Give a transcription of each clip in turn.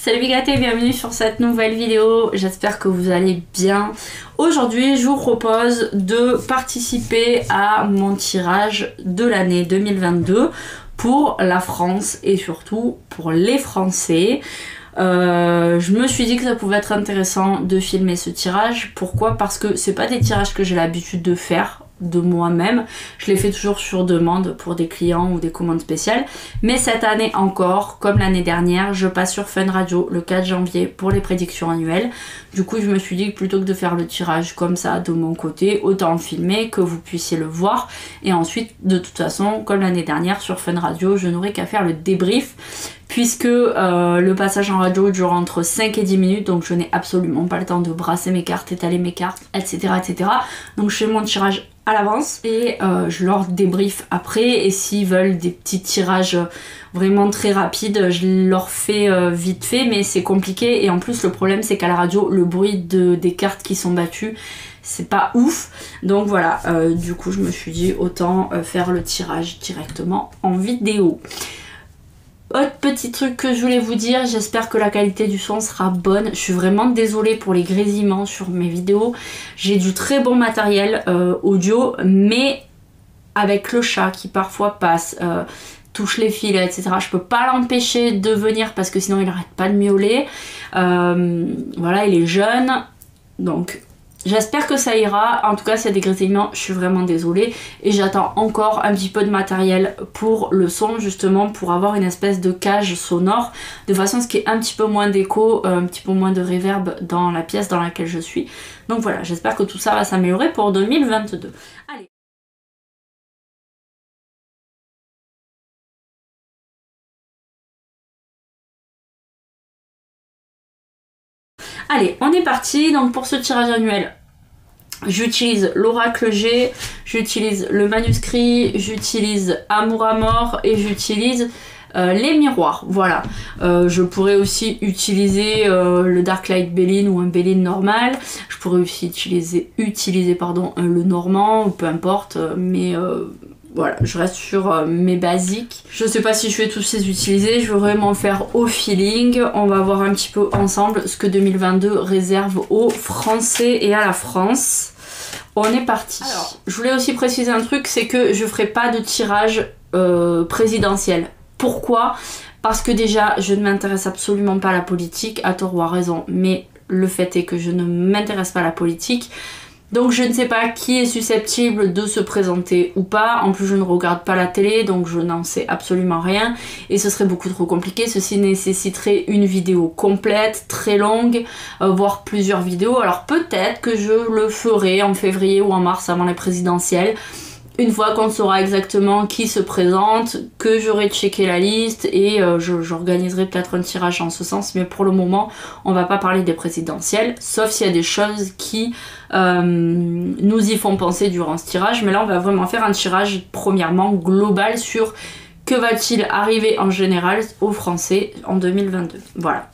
Salut les gâtés, bienvenue sur cette nouvelle vidéo, j'espère que vous allez bien. Aujourd'hui je vous propose de participer à mon tirage de l'année 2022 pour la France et surtout pour les Français. Je me suis dit que ça pouvait être intéressant de filmer ce tirage. Pourquoi? Parce que c'est pas des tirages que j'ai l'habitude de faire de moi-même, je les fais toujours sur demande pour des clients ou des commandes spéciales, mais cette année encore, comme l'année dernière, je passe sur Fun Radio le 4 janvier pour les prédictions annuelles. Du coup je me suis dit que plutôt que de faire le tirage comme ça de mon côté, autant le filmer, que vous puissiez le voir, et ensuite de toute façon, comme l'année dernière sur Fun Radio, je n'aurai qu'à faire le débrief, puisque le passage en radio dure entre 5 et 10 minutes, donc je n'ai absolument pas le temps de brasser mes cartes, étaler mes cartes, etc. etc. Donc je fais mon tirage à l'avance et je leur débrief après, et s'ils veulent des petits tirages vraiment très rapides, je leur fais vite fait, mais c'est compliqué, et en plus le problème c'est qu'à la radio, le bruit des cartes qui sont battues, c'est pas ouf, donc voilà, du coup je me suis dit autant faire le tirage directement en vidéo. Autre petit truc que je voulais vous dire, j'espère que la qualité du son sera bonne. Je suis vraiment désolée pour les grésillements sur mes vidéos. J'ai du très bon matériel audio, mais avec le chat qui parfois passe, touche les fils, etc. Je peux pas l'empêcher de venir parce que sinon il arrête pas de miauler. Voilà, il est jeune, donc j'espère que ça ira. En tout cas, s'il y a des grésillements, je suis vraiment désolée. Et j'attends encore un petit peu de matériel pour le son, justement, pour avoir une espèce de cage sonore, de façon à ce qu'il y ait un petit peu moins d'écho, un petit peu moins de reverb dans la pièce dans laquelle je suis. Donc voilà, j'espère que tout ça va s'améliorer pour 2022. Allez. Allez, on est parti. Donc pour ce tirage annuel, j'utilise l'oracle G, j'utilise le manuscrit, j'utilise Amour à mort et j'utilise les miroirs. Voilà. Je pourrais aussi utiliser le Darklight Bélin ou un Bélin normal. Je pourrais aussi utiliser le normand, ou peu importe, mais voilà, je reste sur mes basiques. Je sais pas si je vais tous les utiliser, je vais vraiment faire au feeling. On va voir un petit peu ensemble ce que 2022 réserve aux Français et à la France. On est parti. Alors, je voulais aussi préciser un truc, c'est que je ferai pas de tirage présidentiel. Pourquoi? Parce que déjà, je ne m'intéresse absolument pas à la politique, à tort ou à raison, mais le fait est que je ne m'intéresse pas à la politique. Donc je ne sais pas qui est susceptible de se présenter ou pas. En plus je ne regarde pas la télé, donc je n'en sais absolument rien. Et ce serait beaucoup trop compliqué. Ceci nécessiterait une vidéo complète, très longue, voire plusieurs vidéos. Alors peut-être que je le ferai en février ou en mars avant les présidentielles. Une fois qu'on saura exactement qui se présente, que j'aurai checké la liste, et j'organiserai peut-être un tirage en ce sens, mais pour le moment on va pas parler des présidentielles, sauf s'il y a des choses qui nous y font penser durant ce tirage. Mais là on va vraiment faire un tirage premièrement global sur que va-t-il arriver en général aux Français en 2022. Voilà.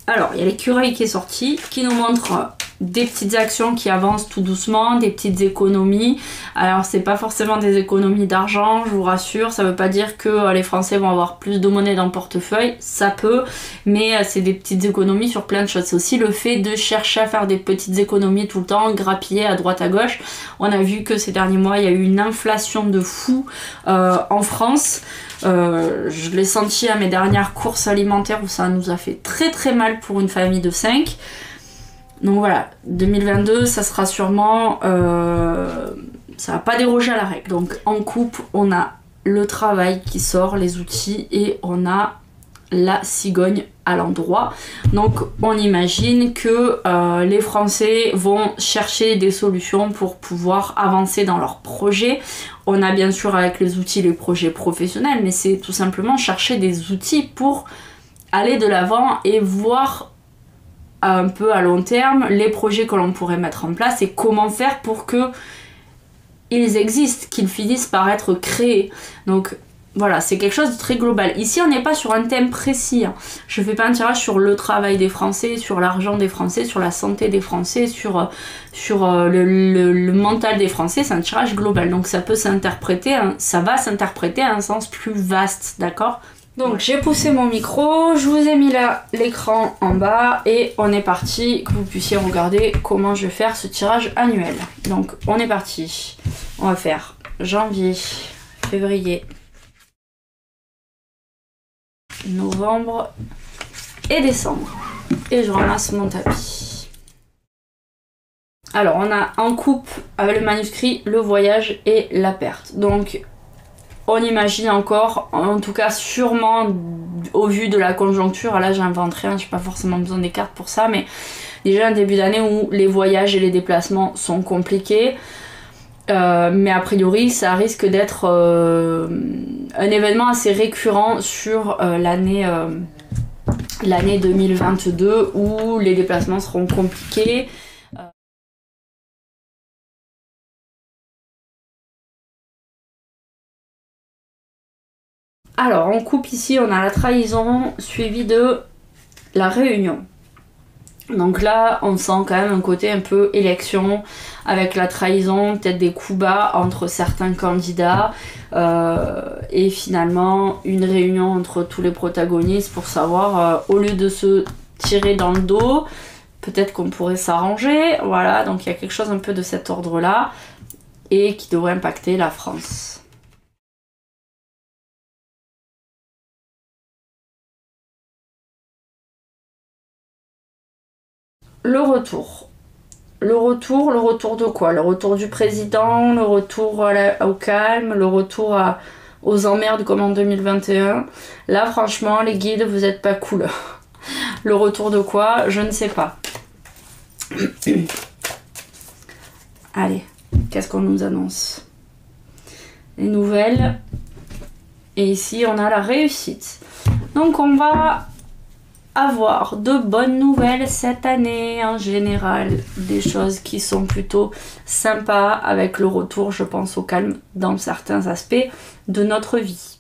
Alors il y a l'écureuil qui est sorti, qui nous montre des petites actions qui avancent tout doucement, des petites économies. Alors c'est pas forcément des économies d'argent, je vous rassure, ça veut pas dire que les Français vont avoir plus de monnaie dans le portefeuille, ça peut, mais c'est des petites économies sur plein de choses. C'est aussi le fait de chercher à faire des petites économies tout le temps, grappiller à droite à gauche. On a vu que ces derniers mois il y a eu une inflation de fou en France. Je l'ai senti à mes dernières courses alimentaires où ça nous a fait très très mal pour une famille de 5. Donc voilà, 2022, ça sera sûrement... ça va pas déroger à la règle. Donc en coupe, on a le travail qui sort, les outils, et on a la cigogne à l'endroit. Donc on imagine que les Français vont chercher des solutions pour pouvoir avancer dans leurs projets. On a bien sûr avec les outils les projets professionnels, mais c'est tout simplement chercher des outils pour aller de l'avant et voir un peu à long terme les projets que l'on pourrait mettre en place et comment faire pour que ils existent, qu'ils finissent par être créés. Donc voilà, c'est quelque chose de très global. Ici on n'est pas sur un thème précis, hein. Je fais pas un tirage sur le travail des Français, sur l'argent des Français, sur la santé des Français, sur le mental des Français. C'est un tirage global, donc ça peut s'interpréter, ça va s'interpréter à un sens plus vaste, d'accord? Donc j'ai poussé mon micro, je vous ai mis là l'écran en bas et on est parti, que vous puissiez regarder comment je vais faire ce tirage annuel. Donc on est parti, on va faire janvier, février, novembre et décembre. Et je ramasse mon tapis. Alors on a en coupe avec le manuscrit le voyage et la perte. Donc on imagine encore, en tout cas sûrement au vu de la conjoncture, là j'invente rien, j'ai pas forcément besoin des cartes pour ça, mais déjà un début d'année où les voyages et les déplacements sont compliqués, mais a priori ça risque d'être un événement assez récurrent sur l'année 2022 où les déplacements seront compliqués. Alors, en coupe ici, on a la trahison suivie de la réunion. Donc là, on sent quand même un côté un peu élection avec la trahison, peut-être des coups bas entre certains candidats et finalement une réunion entre tous les protagonistes pour savoir, au lieu de se tirer dans le dos, peut-être qu'on pourrait s'arranger. Voilà, donc il y a quelque chose un peu de cet ordre-là et qui devrait impacter la France. Le retour. Le retour de quoi? Le retour du président, le retour au calme, le retour aux emmerdes comme en 2021. Là, franchement, les guides, vous êtes pas cool. Le retour de quoi? Je ne sais pas. Allez, qu'est-ce qu'on nous annonce? Les nouvelles. Et ici, on a la réussite. Donc, on va avoir de bonnes nouvelles cette année en général, des choses qui sont plutôt sympas avec le retour, je pense, au calme dans certains aspects de notre vie.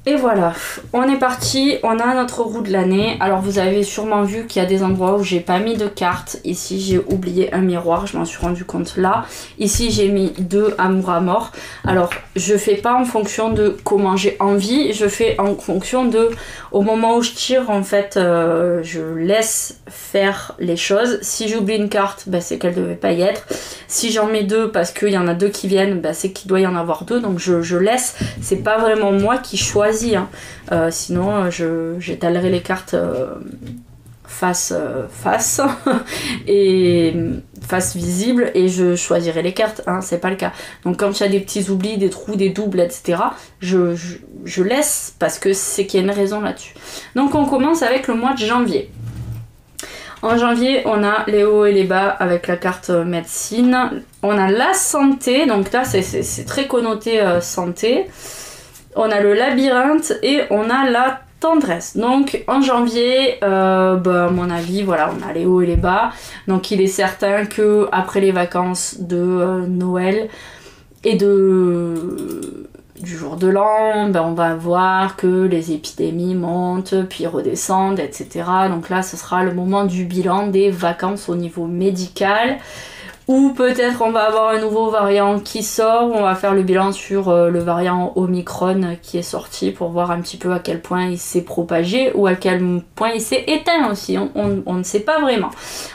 Et voilà, on est parti, on a notre roue de l'année. Alors vous avez sûrement vu qu'il y a des endroits où j'ai pas mis de cartes. Ici j'ai oublié un miroir, je m'en suis rendu compte là. Ici j'ai mis 2 amours à mort. Alors je fais pas en fonction de comment j'ai envie, je fais en fonction de au moment où je tire en fait, je laisse faire les choses. Si j'oublie une carte, bah, c'est qu'elle devait pas y être. Si j'en mets 2 parce qu'il y en a 2 qui viennent, bah, c'est qu'il doit y en avoir 2. Donc je laisse, c'est pas vraiment moi qui choisis. Sinon j'étalerai les cartes face et face visible et je choisirai les cartes, hein, c'est pas le cas. Donc quand il y a des petits oublis, des trous, des doubles, etc., je laisse parce que c'est qu'il y a une raison là-dessus. Donc on commence avec le mois de janvier. En janvier, on a les hauts et les bas avec la carte médecine. On a la santé, donc là c'est très connoté santé. On a le labyrinthe et on a la tendresse. Donc en janvier, à mon avis, voilà, on a les hauts et les bas. Donc il est certain que après les vacances de Noël et du jour de l'an, on va voir que les épidémies montent, puis redescendent, etc. Donc là, ce sera le moment du bilan des vacances au niveau médical. Ou peut-être on va avoir un nouveau variant qui sort, on va faire le bilan sur le variant Omicron qui est sorti pour voir un petit peu à quel point il s'est propagé ou à quel point il s'est éteint aussi, on ne sait pas vraiment.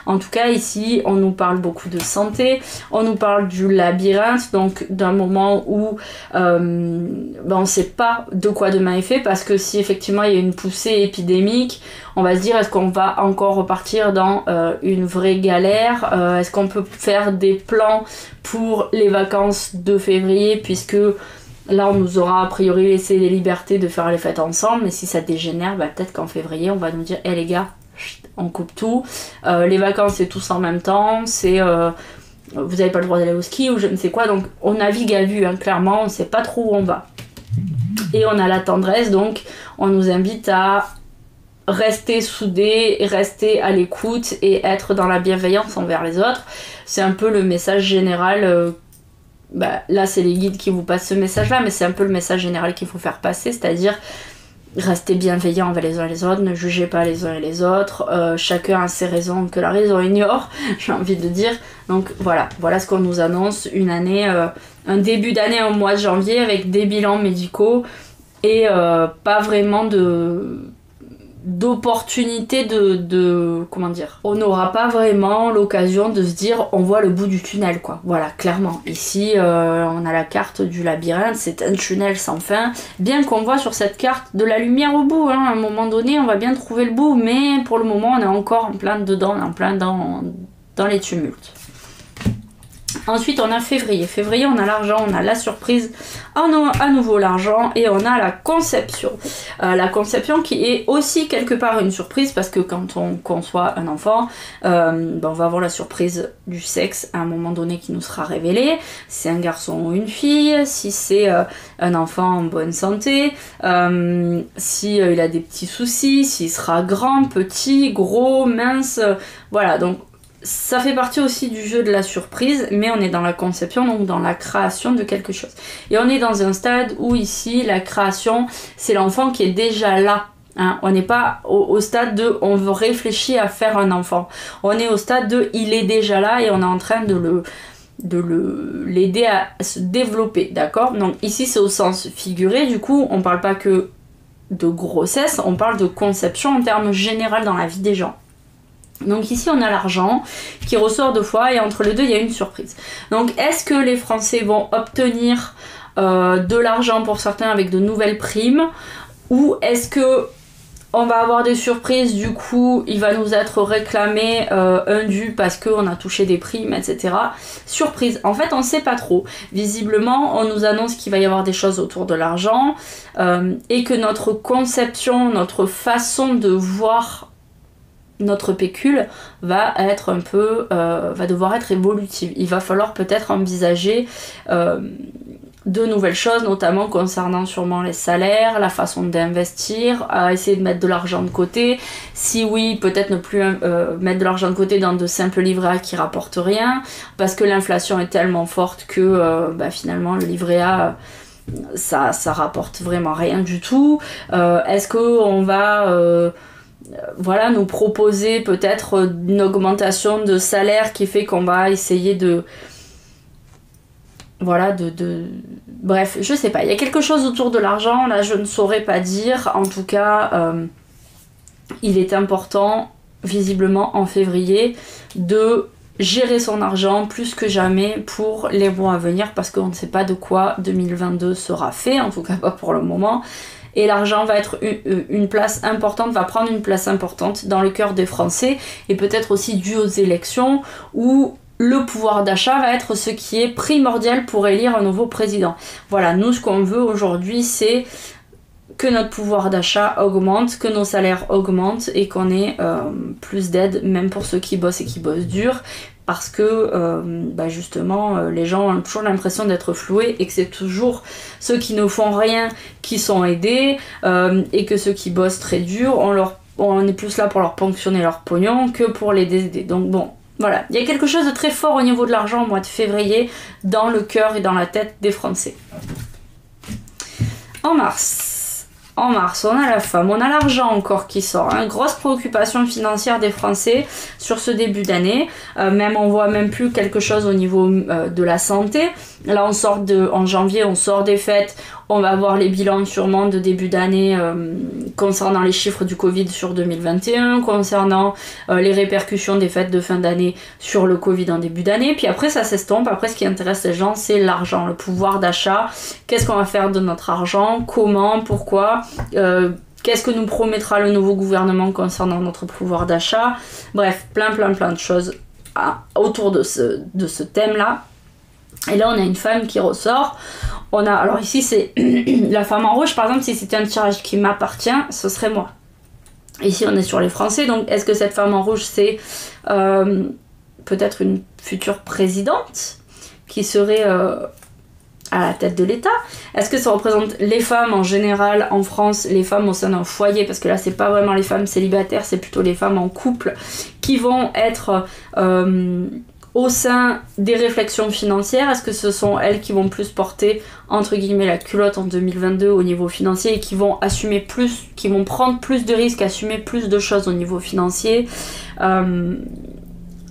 En tout cas ici on nous parle beaucoup de santé, on nous parle du labyrinthe, donc d'un moment où on ne sait pas de quoi demain est fait, parce que si effectivement il y a une poussée épidémique, on va se dire est-ce qu'on va encore repartir dans une vraie galère, est-ce qu'on peut faire des plans pour les vacances de février, puisque là on nous aura a priori laissé les libertés de faire les fêtes ensemble, mais si ça dégénère, peut-être qu'en février on va nous dire les gars, on coupe tout, les vacances c'est tous en même temps, c'est vous n'avez pas le droit d'aller au ski ou je ne sais quoi, donc on navigue à vue, hein, clairement on ne sait pas trop où on va. Et on a la tendresse, donc on nous invite à rester soudés, rester à l'écoute et être dans la bienveillance envers les autres. C'est un peu le message général, là c'est les guides qui vous passent ce message là, mais c'est un peu le message général qu'il faut faire passer, c'est-à-dire restez bienveillants avec les uns et les autres, ne jugez pas les uns et les autres, chacun a ses raisons que la raison ignore, j'ai envie de dire. Donc voilà ce qu'on nous annonce, une année, un début d'année au mois de janvier avec des bilans médicaux et pas vraiment d'opportunité comment dire, on n'aura pas vraiment l'occasion de se dire on voit le bout du tunnel quoi, voilà, clairement ici on a la carte du labyrinthe, c'est un tunnel sans fin, bien qu'on voit sur cette carte de la lumière au bout, hein. À un moment donné on va bien trouver le bout, mais pour le moment on est encore en plein dedans, en plein dans les tumultes. Ensuite on a février. Février on a l'argent, on a la surprise, à nouveau l'argent et on a la conception. La conception qui est aussi quelque part une surprise parce que quand on conçoit un enfant, on va avoir la surprise du sexe à un moment donné qui nous sera révélé. Si c'est un garçon ou une fille, si c'est un enfant en bonne santé, si il a des petits soucis, s'il sera grand, petit, gros, mince, voilà donc ça fait partie aussi du jeu de la surprise, mais on est dans la conception, donc dans la création de quelque chose. Et on est dans un stade où ici, la création, c'est l'enfant qui est déjà là. Hein. On n'est pas au stade de on veut réfléchir à faire un enfant. On est au stade de il est déjà là et on est en train de l'aider à se développer, d'accord? Donc ici, c'est au sens figuré, du coup, on parle pas que de grossesse, on parle de conception en termes généraux dans la vie des gens. Donc ici on a l'argent qui ressort 2 fois et entre les deux il y a une surprise. Donc est-ce que les Français vont obtenir de l'argent pour certains avec de nouvelles primes, ou est-ce que on va avoir des surprises, du coup il va nous être réclamé un dû parce qu'on a touché des primes, etc. Surprise, en fait on sait pas trop. Visiblement on nous annonce qu'il va y avoir des choses autour de l'argent et que notre conception, notre façon de voir notre pécule va être un peu, va devoir être évolutive. Il va falloir peut-être envisager de nouvelles choses, notamment concernant sûrement les salaires, la façon d'investir, à essayer de mettre de l'argent de côté. Si oui, peut-être ne plus mettre de l'argent de côté dans de simples livrets A qui rapportent rien, parce que l'inflation est tellement forte que finalement le livret A ça rapporte vraiment rien du tout. Est-ce qu'on va nous proposer peut-être une augmentation de salaire qui fait qu'on va essayer bref, je sais pas, il y a quelque chose autour de l'argent, là je ne saurais pas dire. En tout cas, il est important, visiblement en février, de gérer son argent plus que jamais pour les mois à venir, parce qu'on ne sait pas de quoi 2022 sera fait, en tout cas pas pour le moment. Et l'argent va être une place importante, va prendre une place importante dans le cœur des Français, et peut-être aussi dû aux élections où le pouvoir d'achat va être ce qui est primordial pour élire un nouveau président. Voilà, nous ce qu'on veut aujourd'hui c'est que notre pouvoir d'achat augmente, que nos salaires augmentent et qu'on ait plus d'aide, même pour ceux qui bossent et qui bossent dur. Parce que justement les gens ont toujours l'impression d'être floués et que c'est toujours ceux qui ne font rien qui sont aidés et que ceux qui bossent très dur, on est plus là pour leur ponctionner leur pognon que pour les aider. Donc bon, voilà, il y a quelque chose de très fort au niveau de l'argent au mois de février dans le cœur et dans la tête des Français. En mars, on a la femme, on a l'argent encore qui sort. Hein. Grosse préoccupation financière des Français sur ce début d'année. On voit même plus quelque chose au niveau de la santé. Là, en janvier, on sort des fêtes. On va voir les bilans sûrement de début d'année concernant les chiffres du Covid sur 2021, concernant les répercussions des fêtes de fin d'année sur le Covid en début d'année. Puis après, ça s'estompe. Après, ce qui intéresse les gens, c'est l'argent, le pouvoir d'achat. Qu'est-ce qu'on va faire de notre argent? Comment? Pourquoi? Qu'est-ce que nous promettra le nouveau gouvernement concernant notre pouvoir d'achat? Bref, plein de choses autour de ce thème-là. Et là, on a une femme qui ressort. Alors ici, c'est la femme en rouge. Par exemple, si c'était un tirage qui m'appartient, ce serait moi. Ici, on est sur les Français. Donc, est-ce que cette femme en rouge, c'est peut-être une future présidente qui serait à la tête de l'État? Est-ce que ça représente les femmes en général en France, les femmes au sein d'un foyer? Parce que là, c'est pas vraiment les femmes célibataires, c'est plutôt les femmes en couple qui vont être au sein des réflexions financières, est-ce que ce sont elles qui vont plus porter entre guillemets la culotte en 2022 au niveau financier et qui vont assumer plus, qui vont prendre plus de risques, assumer plus de choses au niveau financier?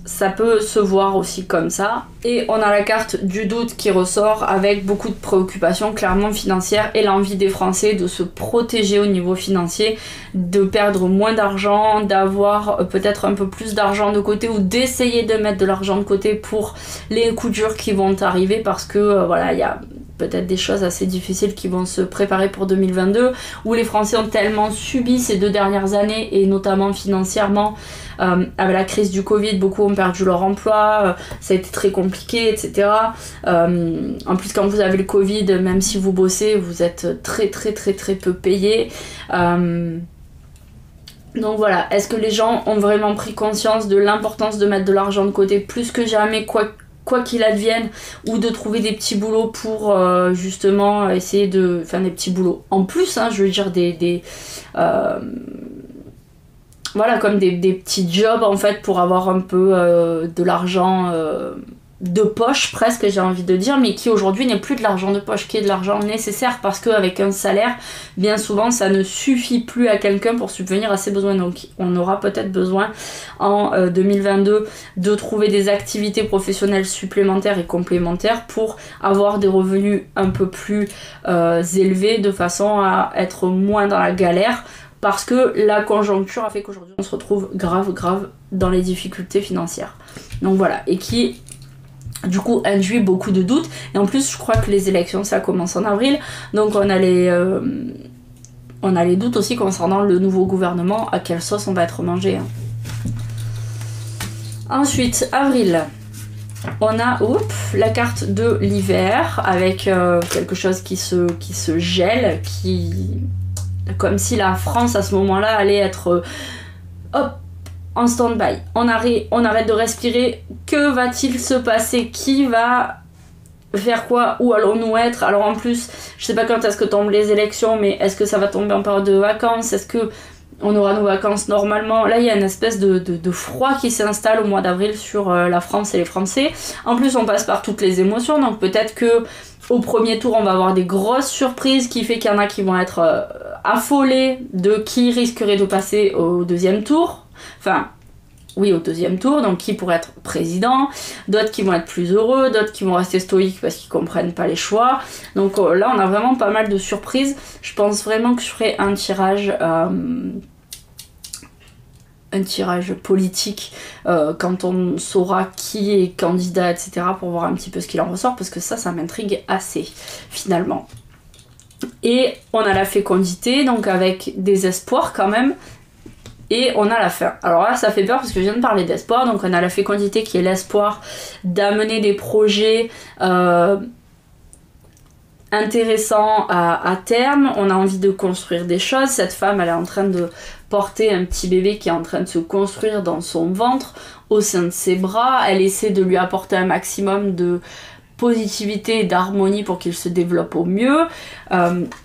Ça peut se voir aussi comme ça. Et on a la carte du doute qui ressort avec beaucoup de préoccupations clairement financières et l'envie des Français de se protéger au niveau financier, de perdre moins d'argent, d'avoir peut-être un peu plus d'argent de côté ou d'essayer de mettre de l'argent de côté pour les coups durs qui vont arriver parce que voilà, il y a peut-être des choses assez difficiles qui vont se préparer pour 2022 où les Français ont tellement subi ces 2 dernières années et notamment financièrement avec la crise du Covid, beaucoup ont perdu leur emploi, ça a été très compliqué, etc. En plus quand vous avez le Covid, même si vous bossez, vous êtes très peu payé. Donc voilà, est-ce que les gens ont vraiment pris conscience de l'importance de mettre de l'argent de côté plus que jamais, quoi qu'il advienne, ou de trouver des petits boulots pour justement essayer de faire des petits boulots en plus, hein, je veux dire voilà, comme des petits jobs en fait pour avoir un peu de l'argent de poche presque, j'ai envie de dire, mais qui aujourd'hui n'est plus de l'argent de poche, qui est de l'argent nécessaire parce qu'avec un salaire, bien souvent ça ne suffit plus à quelqu'un pour subvenir à ses besoins. Donc on aura peut-être besoin en 2022 de trouver des activités professionnelles supplémentaires et complémentaires pour avoir des revenus un peu plus élevés de façon à être moins dans la galère. Parce que la conjoncture a fait qu'aujourd'hui on se retrouve grave dans les difficultés financières. Donc voilà, et qui du coup induit beaucoup de doutes. Et en plus je crois que les élections ça commence en avril, donc on a les doutes aussi concernant le nouveau gouvernement, à quelle sauce on va être mangé. Ensuite, avril, on a la carte de l'hiver avec quelque chose qui se gèle, comme si la France à ce moment-là allait être en stand-by. On arrête de respirer. Que va-t-il se passer? Qui va faire quoi? Où allons-nous être? Alors en plus, je sais pas quand est-ce que tombent les élections, mais est-ce que ça va tomber en période de vacances? Est-ce que on aura nos vacances normalement? Là, il y a une espèce de froid qui s'installe au mois d'avril sur la France et les Français. En plus, on passe par toutes les émotions, donc peut-être que au premier tour, on va avoir des grosses surprises qui fait qu'il y en a qui vont être affolés de qui risquerait de passer au deuxième tour. Enfin, oui, au deuxième tour, donc qui pourrait être président, d'autres qui vont être plus heureux, d'autres qui vont rester stoïques parce qu'ils comprennent pas les choix. Donc là, on a vraiment pas mal de surprises. Je pense vraiment que je ferai un tirage politique quand on saura qui est candidat, etc., pour voir un petit peu ce qu'il en ressort, parce que ça m'intrigue assez, finalement. Et on a la fécondité, donc avec des espoirs quand même, et on a la fin. Alors là, ça fait peur parce que je viens de parler d'espoir, donc on a la fécondité qui est l'espoir d'amener des projets intéressant à terme. On a envie de construire des choses. Cette femme, elle est en train de porter un petit bébé qui est en train de se construire dans son ventre, au sein de ses bras. Elle essaie de lui apporter un maximum de positivité et d'harmonie pour qu'il se développe au mieux.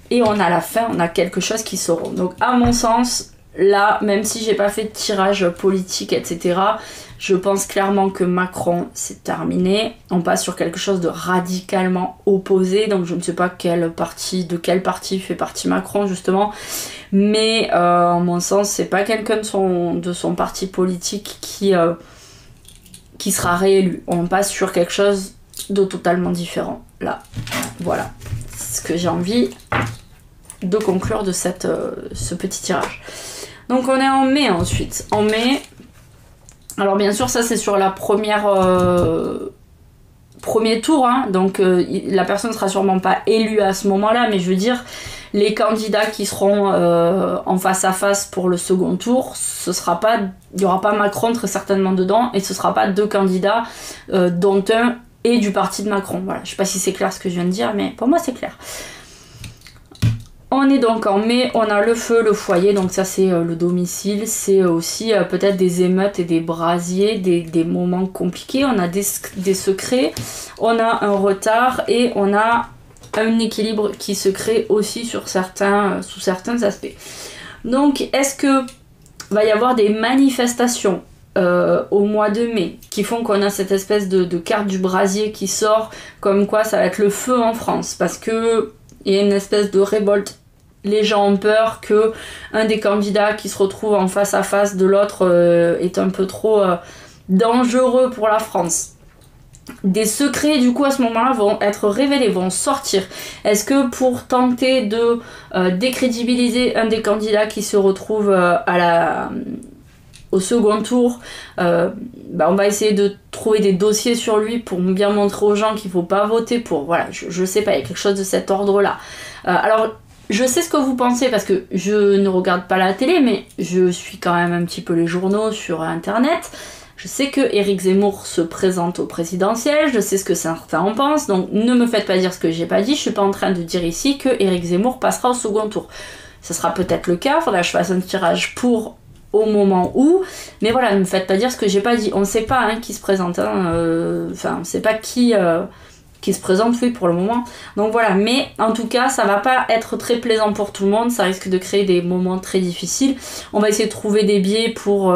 Et on a la fin, on a quelque chose qui sort. Donc à mon sens, là, même si j'ai pas fait de tirage politique, etc., je pense clairement que Macron, c'est terminé. On passe sur quelque chose de radicalement opposé. Donc je ne sais pas de quel parti fait partie Macron, justement. Mais en mon sens, c'est pas quelqu'un de son parti politique qui sera réélu. On passe sur quelque chose de totalement différent. Là, voilà. C'est ce que j'ai envie de conclure de ce petit tirage. Donc on est en mai ensuite. En mai, alors bien sûr ça c'est sur la premier tour, hein, donc la personne ne sera sûrement pas élue à ce moment-là, mais je veux dire, les candidats qui seront en face à face pour le second tour, il n'y aura pas Macron très certainement dedans, et ce sera pas 2 candidats dont un est du parti de Macron. Voilà, je sais pas si c'est clair ce que je viens de dire, mais pour moi c'est clair. On est donc en mai, on a le feu, le foyer, donc ça c'est le domicile, c'est aussi peut-être des émeutes et des brasiers, des moments compliqués, on a des secrets, on a un retard et on a un équilibre qui se crée aussi sous certains aspects. Donc est-ce que va y avoir des manifestations au mois de mai, qui font qu'on a cette espèce de carte du brasier qui sort, comme quoi ça va être le feu en France, parce que il y a une espèce de révolte. Les gens ont peur que un des candidats qui se retrouve en face à face de l'autre est un peu trop dangereux pour la France. Des secrets du coup à ce moment-là vont être révélés, vont sortir. Est-ce que pour tenter de décrédibiliser un des candidats qui se retrouve au second tour, on va essayer de trouver des dossiers sur lui pour bien montrer aux gens qu'il faut pas voter pour, voilà, je sais pas, il y a quelque chose de cet ordre-là. Alors, je sais ce que vous pensez parce que je ne regarde pas la télé, mais je suis quand même un petit peu les journaux sur internet. Je sais que Éric Zemmour se présente au présidentiel, je sais ce que certains en pensent, donc ne me faites pas dire ce que j'ai pas dit, je suis pas en train de dire ici que Éric Zemmour passera au second tour. Ce sera peut-être le cas, faudra que je fasse un tirage pour au moment où, mais voilà, ne me faites pas dire ce que j'ai pas dit. On ne sait pas qui se présente, enfin on sait pas qui se présente, oui, pour le moment. Donc voilà, mais en tout cas, ça va pas être très plaisant pour tout le monde, ça risque de créer des moments très difficiles. On va essayer de trouver des biais pour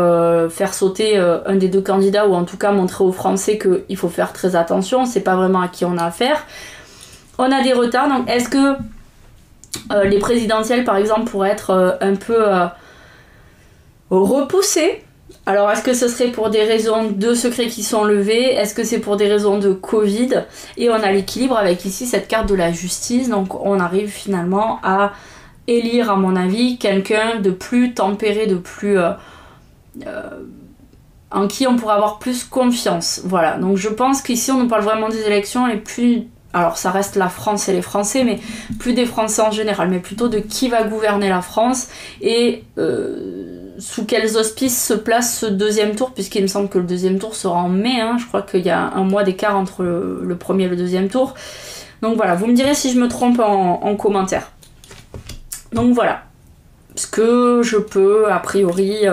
faire sauter un des deux candidats, ou en tout cas montrer aux Français qu'il faut faire très attention, c'est pas vraiment à qui on a affaire. On a des retards, donc est-ce que les présidentielles, par exemple, pourraient être un peu repoussées? Alors, est-ce que ce serait pour des raisons de secrets qui sont levés? Est-ce que c'est pour des raisons de Covid? Et on a l'équilibre avec ici cette carte de la justice. Donc, on arrive finalement à élire, à mon avis, quelqu'un de plus tempéré, de plus... en qui on pourrait avoir plus confiance. Voilà. Donc, je pense qu'ici, on nous parle vraiment des élections et plus... Alors, ça reste la France et les Français, mais plus des Français en général, mais plutôt de qui va gouverner la France et... sous quels auspices se place ce deuxième tour, puisqu'il me semble que le deuxième tour sera en mai, je crois qu'il y a un mois d'écart entre le premier et le deuxième tour. Donc voilà, vous me direz si je me trompe en commentaire. Donc voilà, ce que je peux a priori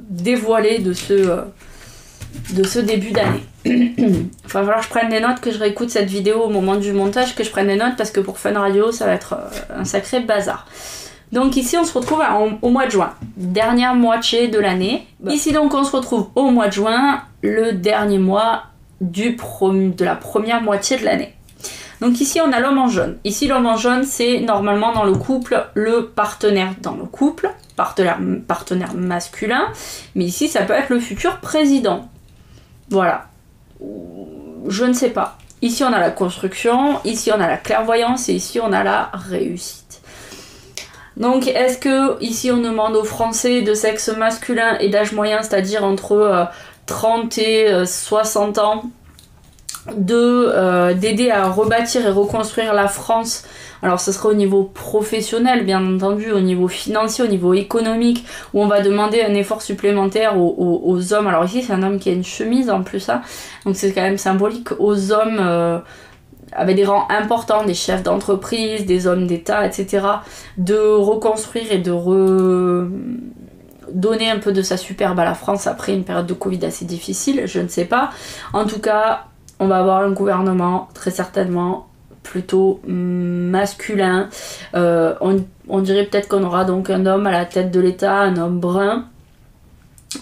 dévoiler de ce début d'année. Il va falloir que je prenne des notes, que je réécoute cette vidéo au moment du montage, que je prenne des notes, parce que pour Fun Radio, ça va être un sacré bazar. Donc ici on se retrouve au mois de juin, dernière moitié de l'année. Ici donc on se retrouve au mois de juin, le dernier mois de la première moitié de l'année. Donc ici on a l'homme en jaune. Ici l'homme en jaune c'est normalement dans le couple le partenaire dans le couple, partenaire masculin, mais ici ça peut être le futur président. Voilà, je ne sais pas. Ici on a la construction, ici on a la clairvoyance et ici on a la réussite. Donc est-ce que ici on demande aux Français de sexe masculin et d'âge moyen, c'est-à-dire entre 30 et 60 ans, d'aider à rebâtir et reconstruire la France? Alors ce sera au niveau professionnel bien entendu, au niveau financier, au niveau économique, où on va demander un effort supplémentaire aux hommes. Alors ici c'est un homme qui a une chemise en plus, donc c'est quand même symbolique, aux hommes avec des rangs importants, des chefs d'entreprise, des hommes d'État, etc., de reconstruire et de donner un peu de sa superbe à la France après une période de Covid assez difficile, je ne sais pas. En tout cas, on va avoir un gouvernement très certainement plutôt masculin. On dirait peut-être qu'on aura donc un homme à la tête de l'État, un homme brun,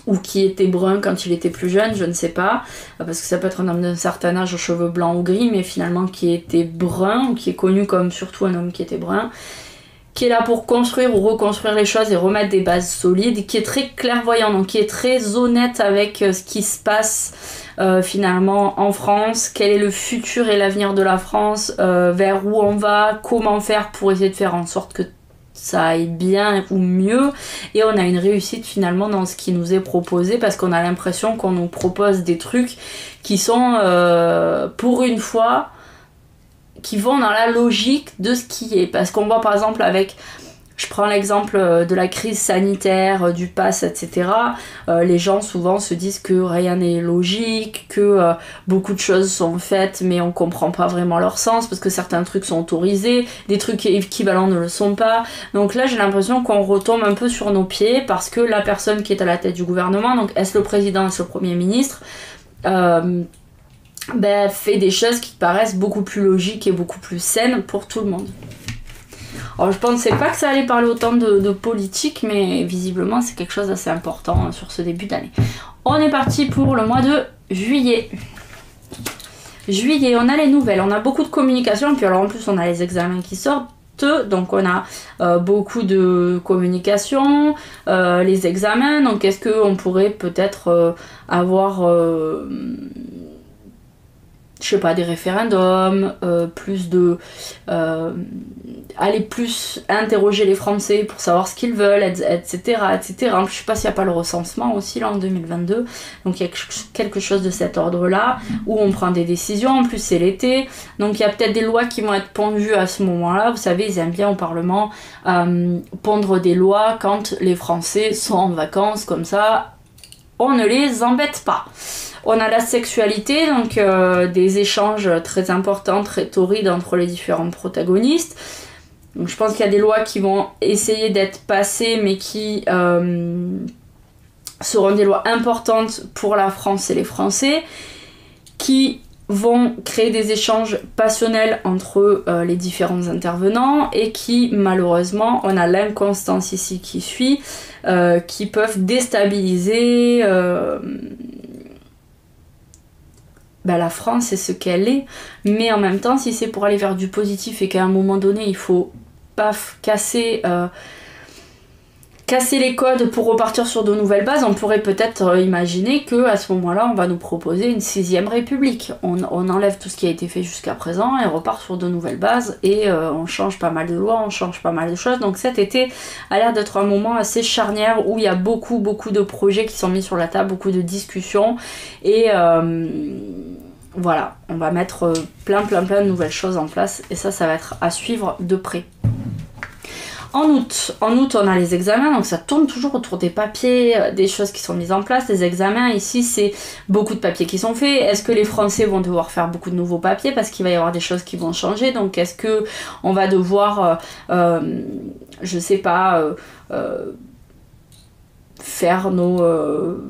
ou qui était brun quand il était plus jeune, je ne sais pas, parce que ça peut être un homme d'un certain âge aux cheveux blancs ou gris, mais finalement qui était brun, ou qui est connu comme surtout un homme qui était brun, qui est là pour construire ou reconstruire les choses et remettre des bases solides, qui est très clairvoyant, donc qui est très honnête avec ce qui se passe finalement en France, quel est le futur et l'avenir de la France, vers où on va, comment faire pour essayer de faire en sorte que ça aille bien ou mieux, et on a une réussite finalement dans ce qui nous est proposé, parce qu'on a l'impression qu'on nous propose des trucs qui sont pour une fois qui vont dans la logique de ce qui est, parce qu'on voit par exemple avec, je prends l'exemple de la crise sanitaire, du pass, etc. Les gens souvent se disent que rien n'est logique, que beaucoup de choses sont faites mais on comprend pas vraiment leur sens parce que certains trucs sont autorisés, des trucs équivalents ne le sont pas. Donc là j'ai l'impression qu'on retombe un peu sur nos pieds parce que la personne qui est à la tête du gouvernement, donc est-ce le président, est-ce le premier ministre, fait des choses qui paraissent beaucoup plus logiques et beaucoup plus saines pour tout le monde. Alors je pensais pas que ça allait parler autant de politique, mais visiblement c'est quelque chose d'assez important sur ce début d'année. On est parti pour le mois de juillet. Juillet, on a les nouvelles, on a beaucoup de communication, et puis alors en plus on a les examens qui sortent. Donc on a beaucoup de communication, les examens, donc est-ce qu'on pourrait peut-être avoir, je sais pas, des référendums, plus de... aller plus interroger les Français pour savoir ce qu'ils veulent, etc. etc. Je sais pas s'il n'y a pas le recensement aussi là en 2022, donc il y a quelque chose de cet ordre-là, où on prend des décisions, en plus c'est l'été, donc il y a peut-être des lois qui vont être pondues à ce moment-là. Vous savez, ils aiment bien au Parlement pondre des lois quand les Français sont en vacances, comme ça on ne les embête pas. On a la sexualité, donc des échanges très importants, très torrides entre les différents protagonistes. Donc, je pense qu'il y a des lois qui vont essayer d'être passées, mais qui seront des lois importantes pour la France et les Français, qui vont créer des échanges passionnels entre les différents intervenants et qui, malheureusement, on a l'inconstance ici qui suit, qui peuvent déstabiliser la France est ce qu'elle est, mais en même temps, si c'est pour aller vers du positif et qu'à un moment donné, il faut casser les codes pour repartir sur de nouvelles bases, on pourrait peut-être imaginer qu'à ce moment-là, on va nous proposer une 6ème République. On enlève tout ce qui a été fait jusqu'à présent et on repart sur de nouvelles bases et on change pas mal de lois, on change pas mal de choses. Donc cet été a l'air d'être un moment assez charnière où il y a beaucoup de projets qui sont mis sur la table, beaucoup de discussions et voilà, on va mettre plein de nouvelles choses en place et ça va être à suivre de près. En août, on a les examens, donc ça tourne toujours autour des papiers, des choses qui sont mises en place. Les examens, ici, c'est beaucoup de papiers qui sont faits. Est-ce que les Français vont devoir faire beaucoup de nouveaux papiers parce qu'il va y avoir des choses qui vont changer? Donc, est-ce que on va devoir, je sais pas... faire nos,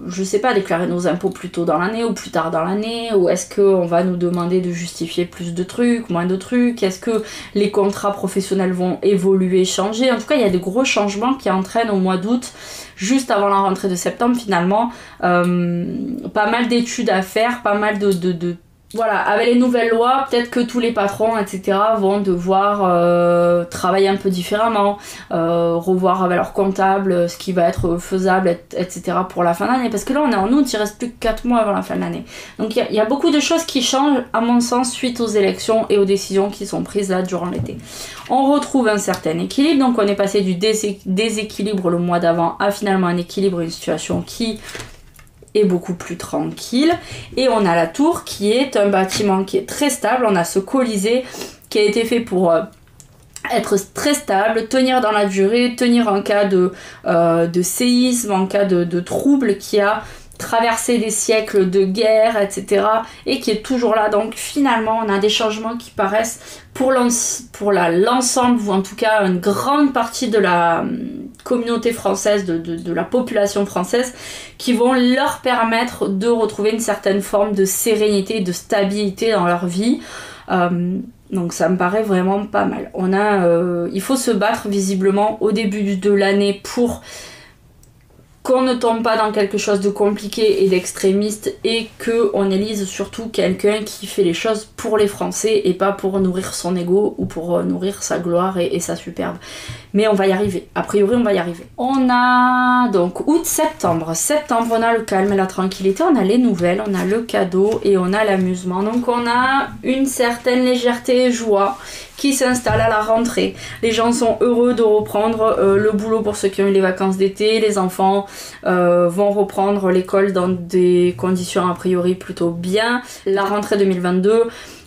je sais pas, déclarer nos impôts plus tôt dans l'année ou plus tard dans l'année, ou est-ce qu'on va nous demander de justifier plus de trucs, moins de trucs, est-ce que les contrats professionnels vont évoluer, changer? En tout cas, il y a de gros changements qui entraînent au mois d'août, juste avant la rentrée de septembre finalement, pas mal d'études à faire, pas mal voilà, avec les nouvelles lois, peut-être que tous les patrons, etc. vont devoir travailler un peu différemment, revoir avec leur comptable ce qui va être faisable, etc. pour la fin d'année. Parce que là, on est en août, il reste plus que 4 mois avant la fin de l'année. Donc il y a beaucoup de choses qui changent, à mon sens, suite aux élections et aux décisions qui sont prises là durant l'été. On retrouve un certain équilibre, donc on est passé du déséquilibre le mois d'avant à finalement un équilibre, une situation qui... est beaucoup plus tranquille, et on a la tour qui est un bâtiment qui est très stable. On a ce Colisée qui a été fait pour être très stable, tenir dans la durée, tenir en cas de séisme, en cas de trouble, qui a traversé des siècles de guerre, etc. et qui est toujours là. Donc finalement on a des changements qui paraissent pour l'ensemble, ou en tout cas une grande partie de la communauté française, de la population française, qui vont leur permettre de retrouver une certaine forme de sérénité, de stabilité dans leur vie. Donc ça me paraît vraiment pas mal. Il faut se battre visiblement au début de l'année pour qu'on ne tombe pas dans quelque chose de compliqué et d'extrémiste, et qu'on élise surtout quelqu'un qui fait les choses pour les Français et pas pour nourrir son ego ou pour nourrir sa gloire et sa superbe. Mais on va y arriver, a priori on va y arriver. On a donc août-septembre. Septembre, on a le calme et la tranquillité, on a les nouvelles, on a le cadeau et on a l'amusement. Donc on a une certaine légèreté et joie qui s'installe à la rentrée. Les gens sont heureux de reprendre le boulot pour ceux qui ont eu les vacances d'été. Les enfants vont reprendre l'école dans des conditions a priori plutôt bien. La rentrée 2022,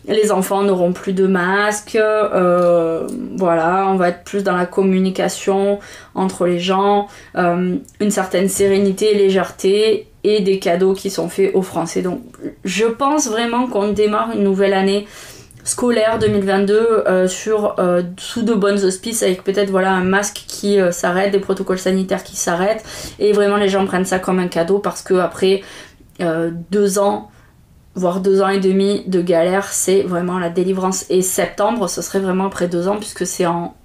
les enfants n'auront plus de masques. Voilà, on va être plus dans la communication entre les gens. Une certaine sérénité, légèreté et des cadeaux qui sont faits aux Français. Donc je pense vraiment qu'on démarre une nouvelle année scolaire 2022 sous de bonnes auspices, avec peut-être voilà un masque qui s'arrête, des protocoles sanitaires qui s'arrêtent, et vraiment les gens prennent ça comme un cadeau, parce que après 2 ans voire 2 ans et demi de galère, c'est vraiment la délivrance. Et septembre, ce serait vraiment après 2 ans, puisque c'est en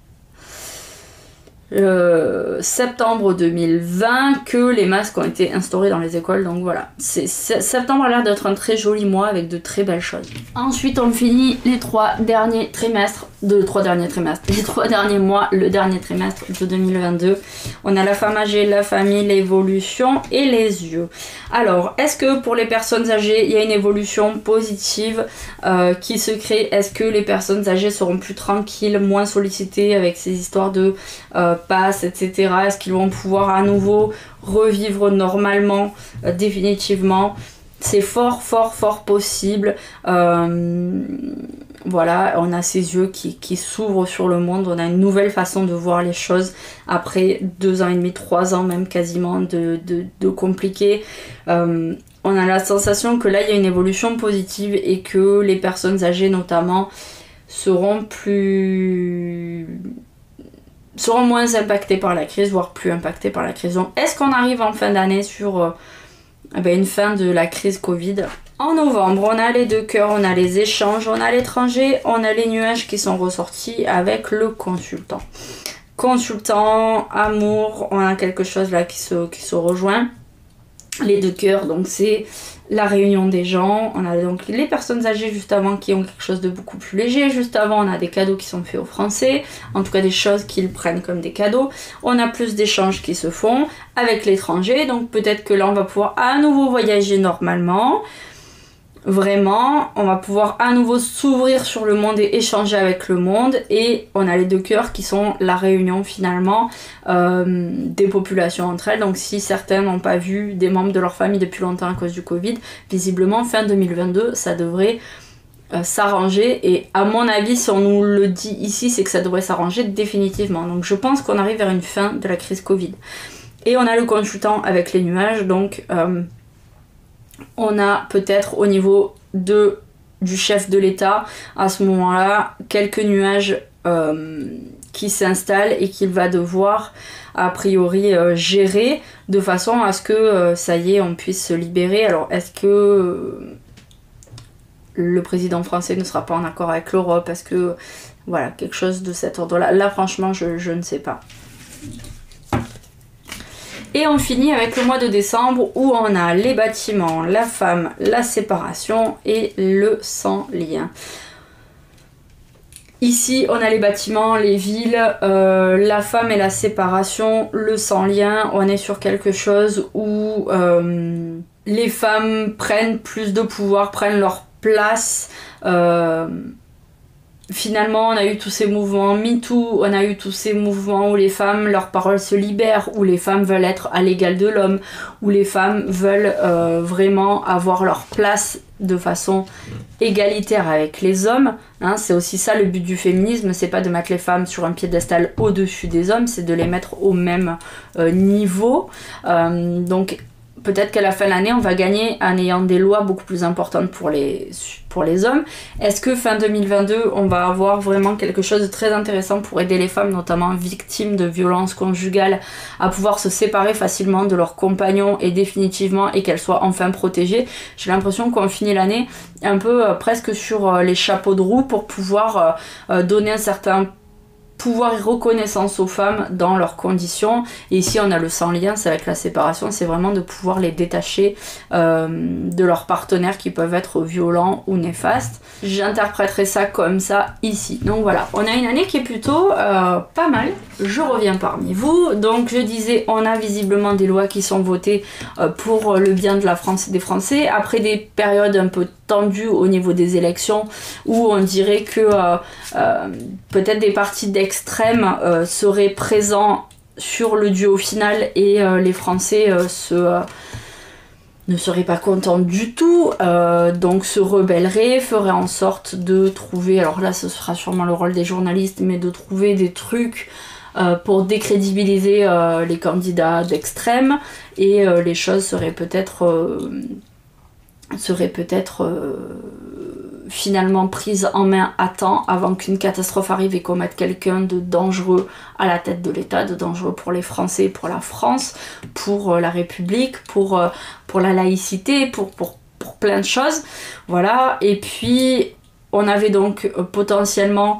septembre 2020 que les masques ont été instaurés dans les écoles, donc voilà. Septembre a l'air d'être un très joli mois avec de très belles choses. Ensuite on finit les 3 derniers trimestres, les 3 derniers mois, le dernier trimestre de 2022. On a la femme âgée, la famille, l'évolution et les yeux. Alors, est-ce que pour les personnes âgées, il y a une évolution positive qui se crée? Est-ce que les personnes âgées seront plus tranquilles, moins sollicitées avec ces histoires de passe, etc. Est-ce qu'ils vont pouvoir à nouveau revivre normalement, définitivement? C'est fort possible. Voilà, on a ces yeux qui s'ouvrent sur le monde, on a une nouvelle façon de voir les choses après 2 ans et demi, 3 ans même quasiment de compliqué. On a la sensation que là il y a une évolution positive et que les personnes âgées notamment seront moins impactées par la crise, voire plus impactées par la crise. Donc est-ce qu'on arrive en fin d'année sur une fin de la crise Covid? En novembre, on a les 2 cœurs, on a les échanges, on a l'étranger, on a les nuages qui sont ressortis avec le consultant. Consultant, amour, on a quelque chose là qui se rejoint. Les 2 cœurs, donc c'est la réunion des gens. On a donc les personnes âgées juste avant qui ont quelque chose de beaucoup plus léger. Juste avant, on a des cadeaux qui sont faits aux Français, en tout cas des choses qu'ils prennent comme des cadeaux. On a plus d'échanges qui se font avec l'étranger, donc peut-être que là on va pouvoir à nouveau voyager normalement. Vraiment, on va pouvoir à nouveau s'ouvrir sur le monde et échanger avec le monde. Et on a les 2 cœurs qui sont la réunion finalement des populations entre elles. Donc si certains n'ont pas vu des membres de leur famille depuis longtemps à cause du Covid, visiblement fin 2022 ça devrait s'arranger. Et à mon avis, si on nous le dit ici, c'est que ça devrait s'arranger définitivement. Donc je pense qu'on arrive vers une fin de la crise Covid. Et on a le consultant avec les nuages, donc on a peut-être au niveau du chef de l'État à ce moment-là quelques nuages qui s'installent et qu'il va devoir a priori gérer de façon à ce que ça y est on puisse se libérer. Alors est-ce que le président français ne sera pas en accord avec l'Europe? Est-ce que voilà, quelque chose de cet ordre-là? Là franchement je ne sais pas. Et on finit avec le mois de décembre où on a les bâtiments, la femme, la séparation et le sans lien. Ici, on a les bâtiments, les villes, la femme et la séparation, le sans lien. On est sur quelque chose où les femmes prennent plus de pouvoir, prennent leur place. Finalement, on a eu tous ces mouvements MeToo, on a eu tous ces mouvements où les femmes, leur parole se libère, où les femmes veulent être à l'égal de l'homme, où les femmes veulent vraiment avoir leur place de façon égalitaire avec les hommes. Hein, c'est aussi ça le but du féminisme, c'est pas de mettre les femmes sur un piédestal au-dessus des hommes, c'est de les mettre au même niveau. Donc peut-être qu'à la fin de l'année, on va gagner en ayant des lois beaucoup plus importantes pour les hommes. Est-ce que fin 2022, on va avoir vraiment quelque chose de très intéressant pour aider les femmes, notamment victimes de violences conjugales, à pouvoir se séparer facilement de leurs compagnons et définitivement, et qu'elles soient enfin protégées? J'ai l'impression qu'on finit l'année un peu presque sur les chapeaux de roue pour pouvoir donner un certain pouvoir et reconnaissance aux femmes dans leurs conditions. Et ici on a le sans lien, c'est avec la séparation, c'est vraiment de pouvoir les détacher de leurs partenaires qui peuvent être violents ou néfastes. J'interpréterai ça comme ça ici. Donc voilà, on a une année qui est plutôt pas mal. Je reviens parmi vous. Donc je disais, on a visiblement des lois qui sont votées pour le bien de la France et des Français, après des périodes un peu tendues au niveau des élections où on dirait que peut-être des partis d'extrême seraient présents sur le duo final et les Français ne seraient pas contents du tout, donc se rebelleraient, feraient en sorte de trouver, alors là ce sera sûrement le rôle des journalistes, mais de trouver des trucs pour décrédibiliser les candidats d'extrême, et les choses seraient peut-être finalement prise en main à temps avant qu'une catastrophe arrive et qu'on mette quelqu'un de dangereux à la tête de l'État, de dangereux pour les Français, pour la France, pour la République, pour la laïcité, pour plein de choses. Voilà, et puis on avait donc potentiellement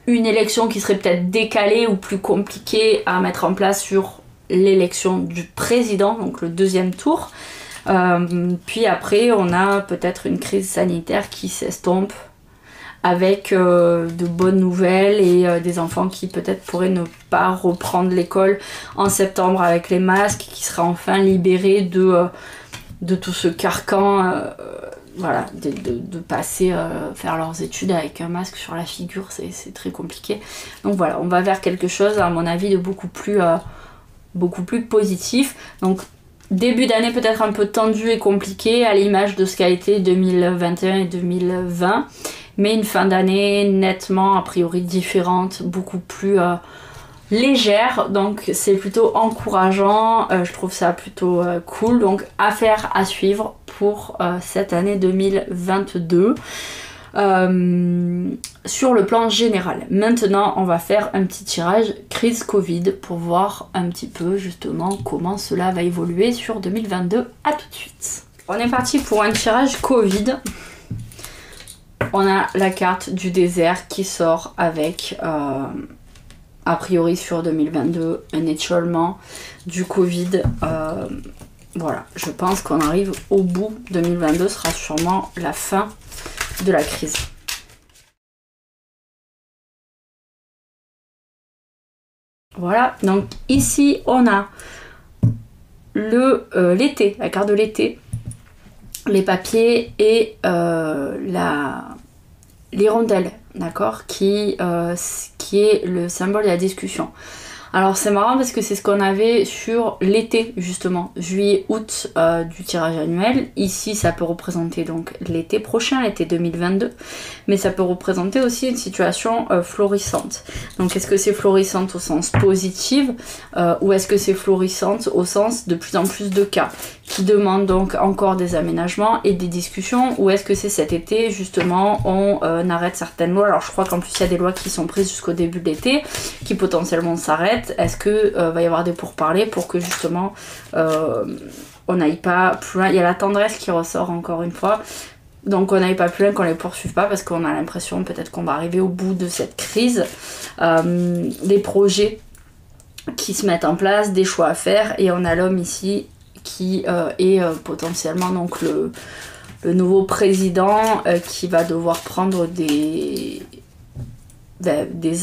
une élection qui serait peut-être décalée ou plus compliquée à mettre en place sur l'élection du président, donc le deuxième tour. Puis après, on a peut-être une crise sanitaire qui s'estompe avec de bonnes nouvelles et des enfants qui peut-être pourraient ne pas reprendre l'école en septembre avec les masques, qui seraient enfin libérés de tout ce carcan, voilà, de passer faire leurs études avec un masque sur la figure, c'est très compliqué. Donc voilà, on va vers quelque chose à mon avis de beaucoup plus positif. Donc début d'année peut-être un peu tendu et compliqué à l'image de ce qu'a été 2021 et 2020, mais une fin d'année nettement a priori différente, beaucoup plus légère, donc c'est plutôt encourageant, je trouve ça plutôt cool, donc affaire à suivre pour cette année 2022. Sur le plan général. Maintenant, on va faire un petit tirage crise Covid pour voir un petit peu justement comment cela va évoluer sur 2022. À tout de suite. On est parti pour un tirage Covid. On a la carte du désert qui sort avec, a priori sur 2022, un étiolement du Covid. Voilà, je pense qu'on arrive au bout. 2022 sera sûrement la fin de la crise. Voilà, donc ici on a l'été, la carte de l'été, les papiers et l'hirondelle, d'accord, qui est le symbole de la discussion. Alors c'est marrant parce que c'est ce qu'on avait sur l'été justement, juillet-août du tirage annuel. Ici ça peut représenter donc l'été prochain, l'été 2022, mais ça peut représenter aussi une situation florissante. Donc est-ce que c'est florissante au sens positif ou est-ce que c'est florissante au sens de plus en plus de cas qui demandent donc encore des aménagements et des discussions, ou est-ce que c'est cet été justement on arrête certaines lois. Alors je crois qu'en plus il y a des lois qui sont prises jusqu'au début de l'été qui potentiellement s'arrêtent. Est-ce que va y avoir des pourparlers pour que justement on n'aille pas plus loin. Il y a la tendresse qui ressort encore une fois, donc on n'aille pas plus loin, qu'on les poursuive pas parce qu'on a l'impression peut-être qu'on va arriver au bout de cette crise. Des projets qui se mettent en place, des choix à faire, et on a l'homme ici qui est potentiellement donc le nouveau président qui va devoir prendre des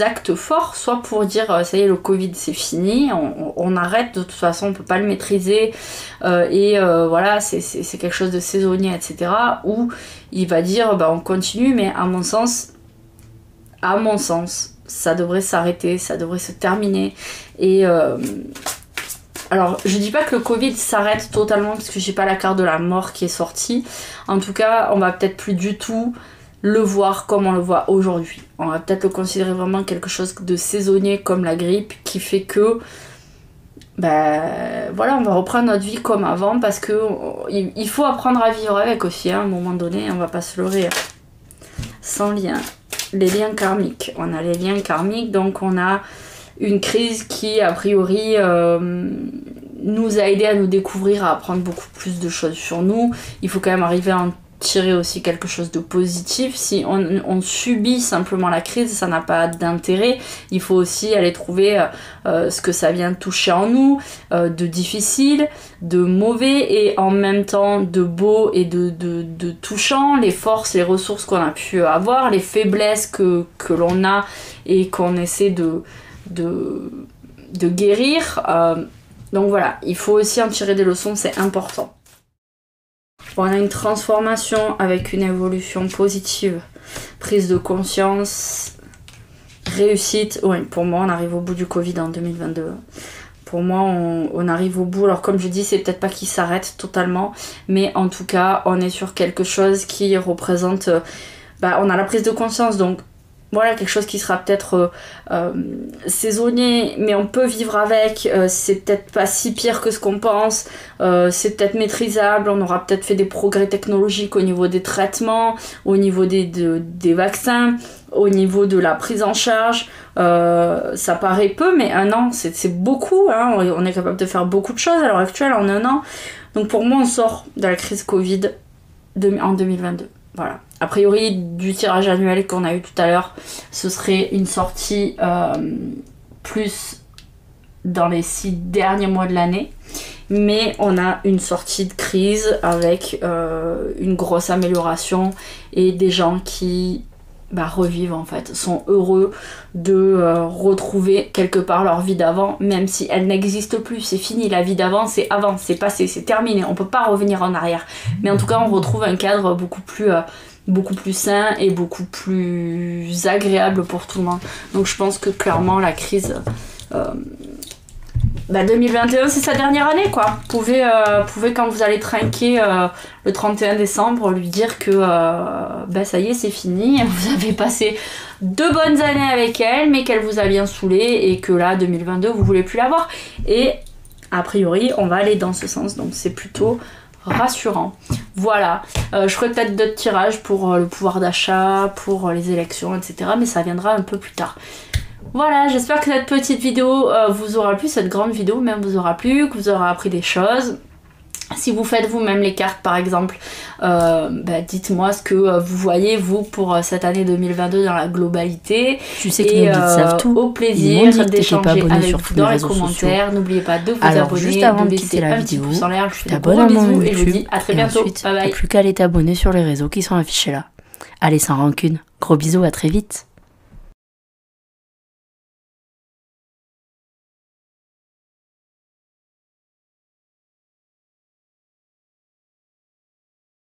actes forts, soit pour dire ça y est, le Covid c'est fini, on arrête, de toute façon on peut pas le maîtriser voilà, c'est quelque chose de saisonnier, etc. Ou il va dire on continue, mais à mon sens ça devrait s'arrêter, ça devrait se terminer. Et alors je dis pas que le Covid s'arrête totalement parce que j'ai pas la carte de la mort qui est sortie, en tout cas on va peut-être plus du tout le voir comme on le voit aujourd'hui. On va peut-être le considérer vraiment quelque chose de saisonnier comme la grippe, qui fait que voilà, on va reprendre notre vie comme avant, parce que il faut apprendre à vivre avec aussi, hein, à un moment donné, on va pas se leurrer. Sans lien, les liens karmiques. On a les liens karmiques, donc on a une crise qui a priori nous a aidé à nous découvrir, à apprendre beaucoup plus de choses sur nous. Il faut quand même arriver à en tirer aussi quelque chose de positif. Si on subit simplement la crise, ça n'a pas d'intérêt. Il faut aussi aller trouver ce que ça vient toucher en nous, de difficile, de mauvais, et en même temps de beau et de touchant, les forces, les ressources qu'on a pu avoir, les faiblesses que l'on a et qu'on essaie de guérir. Donc voilà, il faut aussi en tirer des leçons, c'est important. On a une transformation avec une évolution positive, prise de conscience, réussite. Oui, pour moi, on arrive au bout du Covid en 2022. Pour moi, on arrive au bout. Alors comme je dis, c'est peut-être pas qu'il s'arrête totalement, mais en tout cas, on est sur quelque chose qui représente... on a la prise de conscience, donc voilà, quelque chose qui sera peut-être saisonnier, mais on peut vivre avec, c'est peut-être pas si pire que ce qu'on pense, c'est peut-être maîtrisable, on aura peut-être fait des progrès technologiques au niveau des traitements, au niveau des vaccins, au niveau de la prise en charge. Ça paraît peu, mais un an c'est beaucoup, hein, on est capable de faire beaucoup de choses à l'heure actuelle en un an. Donc pour moi, on sort de la crise Covid en 2022. Voilà. a priori du tirage annuel qu'on a eu tout à l'heure, ce serait une sortie plus dans les 6 derniers mois de l'année. Mais on a une sortie de crise avec une grosse amélioration et des gens qui revivent en fait, sont heureux de retrouver quelque part leur vie d'avant, même si elle n'existe plus, c'est fini, la vie d'avant c'est avant, c'est passé, c'est terminé, on peut pas revenir en arrière. Mais en tout cas on retrouve un cadre beaucoup plus sain et beaucoup plus agréable pour tout le monde. Donc je pense que clairement la crise 2021 c'est sa dernière année quoi. Vous pouvez quand vous allez trinquer le 31 décembre lui dire que ça y est c'est fini, vous avez passé 2 bonnes années avec elle mais qu'elle vous a bien saoulé et que là 2022 vous voulez plus la voir. Et a priori on va aller dans ce sens, donc c'est plutôt rassurant. Voilà, je ferai peut-être d'autres tirages pour le pouvoir d'achat, pour les élections, etc. Mais ça viendra un peu plus tard. Voilà, j'espère que cette petite vidéo vous aura plu, cette grande vidéo même vous aura plu, que vous aurez appris des choses. Si vous faites vous-même les cartes par exemple, dites-moi ce que vous voyez vous pour cette année 2022 dans la globalité. Tu sais que nos guides savent tout. Au plaisir d'échanger avec vous dans les commentaires. N'oubliez pas de vous abonner, juste avant de de quitter laisser la un petit vidéo, pouce en l'air. Je vous fais de t'abonnes gros à mon bisous et je vous YouTube dis à très bientôt. Ensuite, bye bye. t'as plus qu'à aller t'abonner sur les réseaux qui sont affichés là. Allez, sans rancune, gros bisous, à très vite.